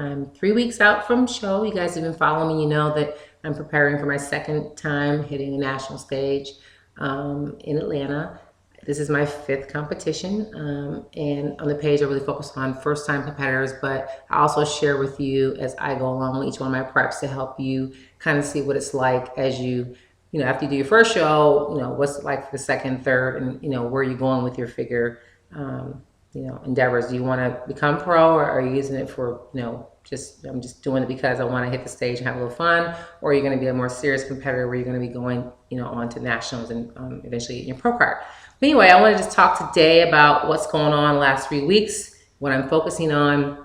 I'm 3 weeks out from show. You guys have been following me. You know that I'm preparing for my second time hitting the national stage in Atlanta. This is my fifth competition, and on the page I really focus on first-time competitors, but I also share with you as I go along with each one of my preps to help you kind of see what it's like as you know, after you do your first show, you know, what's it like for the second, third, and, you know, where you're going with your figure, you know, endeavors. Do you want to become pro, or are you using it for, you know, I'm just doing it because I want to hit the stage and have a little fun, or are you going to be a more serious competitor where you're going to be going, you know, on to nationals and eventually getting your pro card. But anyway, I want to just talk today about what's going on the last 3 weeks, what I'm focusing on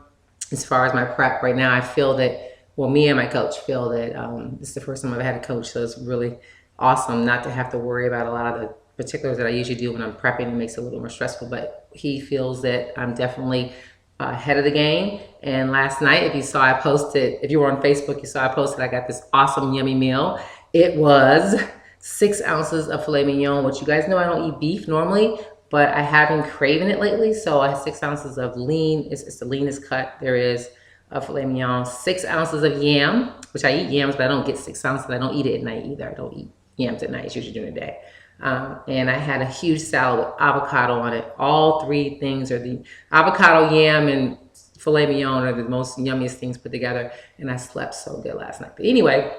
as far as my prep right now. I feel that, well, me and my coach feel that this is the first time I've had a coach, so it's really awesome not to have to worry about a lot of the particulars that I usually do when I'm prepping. It makes it a little more stressful, but he feels that I'm definitely ahead of the game. And last night, if you saw, I posted, if you were on Facebook, you saw I posted, I got this awesome yummy meal. It was 6 ounces of filet mignon, which you guys know I don't eat beef normally, but I have been craving it lately. So I have 6 ounces of lean, it's the leanest cut there is of filet mignon, 6 ounces of yam, which I eat yams, but I don't get 6 ounces. I don't eat it at night either. I don't eat yams at night. It's usually during the day. And I had a huge salad with avocado on it. All three things are the avocado, yam, and filet mignon are the most yummiest things put together. And I slept so good last night. But anyway,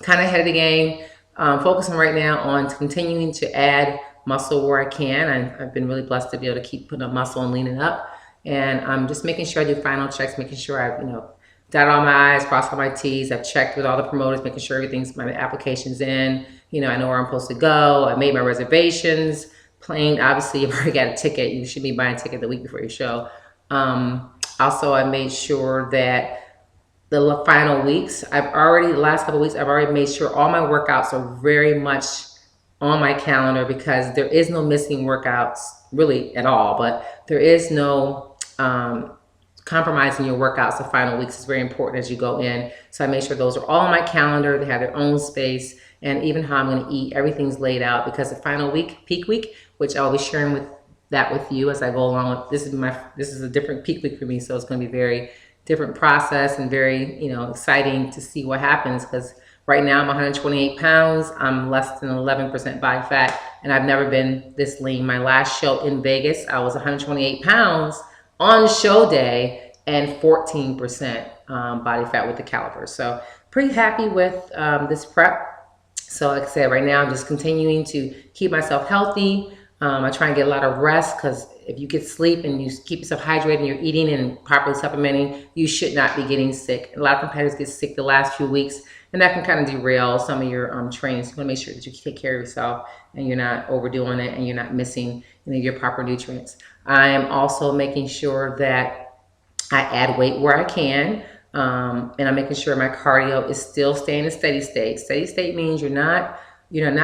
kind of ahead of the game. Focusing right now on continuing to add muscle where I can. I've been really blessed to be able to keep putting up muscle and leaning up. And I'm just making sure I do final checks, making sure I've, you know, dot all my I's, cross all my T's. I've checked with all the promoters, making sure everything's, my application's in. You know, I know where I'm supposed to go. I made my reservations. Plane, obviously, you've already got a ticket. You should be buying a ticket the week before your show. Also, I made sure that the final weeks, the last couple of weeks, I've already made sure all my workouts are very much on my calendar, because there is no missing workouts really at all, but there is no compromising your workouts. The final weeks is very important as you go in. So I made sure those are all on my calendar. They have their own space, and even how I'm going to eat, everything's laid out, because the final week, peak week, which I'll be sharing with you as I go along with, this is a different peak week for me. So it's going to be very different process and very, you know, exciting to see what happens, because right now I'm 128 pounds. I'm less than 11% body fat, and I've never been this lean. My last show in Vegas, I was 128 pounds on show day and 14% body fat with the calipers. So pretty happy with this prep. So like I said, right now I'm just continuing to keep myself healthy. I try and get a lot of rest, because if you get sleep and you keep yourself hydrated and you're eating and properly supplementing, you should not be getting sick. A lot of competitors get sick the last few weeks, and that can kind of derail some of your training. So you want to make sure that you take care of yourself and you're not overdoing it and you're not missing, you know, your proper nutrients. I am also making sure that I add weight where I can, and I'm making sure my cardio is still staying in steady state. Steady state means you're not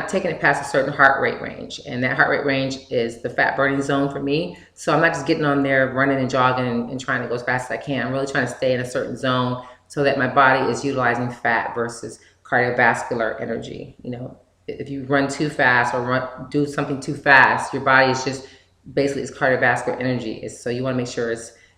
taking it past a certain heart rate range, and that heart rate range is the fat burning zone for me. So I'm not just getting on there running and jogging and trying to go as fast as I can. I'm really trying to stay in a certain zone so that my body is utilizing fat versus cardiovascular energy. You know, if you run too fast or do something too fast, your body is just basically, it's cardiovascular energy. So you want to make sure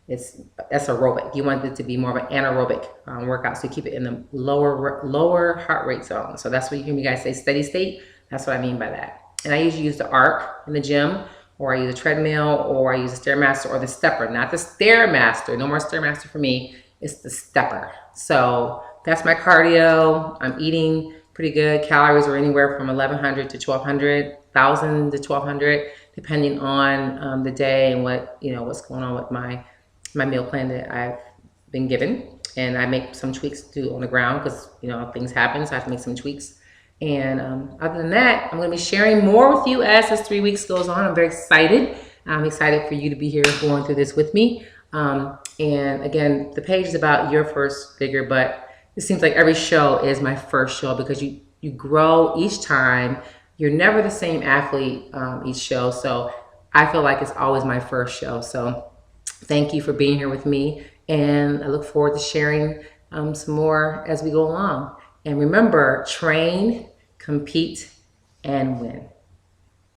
that's aerobic. You want it to be more of an anaerobic workout, so you keep it in the lower heart rate zone. So that's what you hear me guys say, steady state. That's what I mean by that. And I usually use the arc in the gym, or I use a treadmill, or I use a Stairmaster or the stepper. Not the Stairmaster. No more Stairmaster for me. It's the stepper. So that's my cardio. I'm eating pretty good. Calories are anywhere from 1,100 to 1,200, 1,000 to 1,200, depending on the day and what's going on with my meal plan that I've been given. And I make some tweaks too on the ground, because, you know, things happen, so I have to make some tweaks. And other than that, I'm going to be sharing more with you as this 3 weeks goes on. I'm very excited. I'm excited for you to be here going through this with me. And again, the page is about your first figure, but it seems like every show is my first show, because you grow each time. You're never the same athlete each show. So I feel like it's always my first show. So thank you for being here with me, and I look forward to sharing some more as we go along. And remember, train, compete, and win.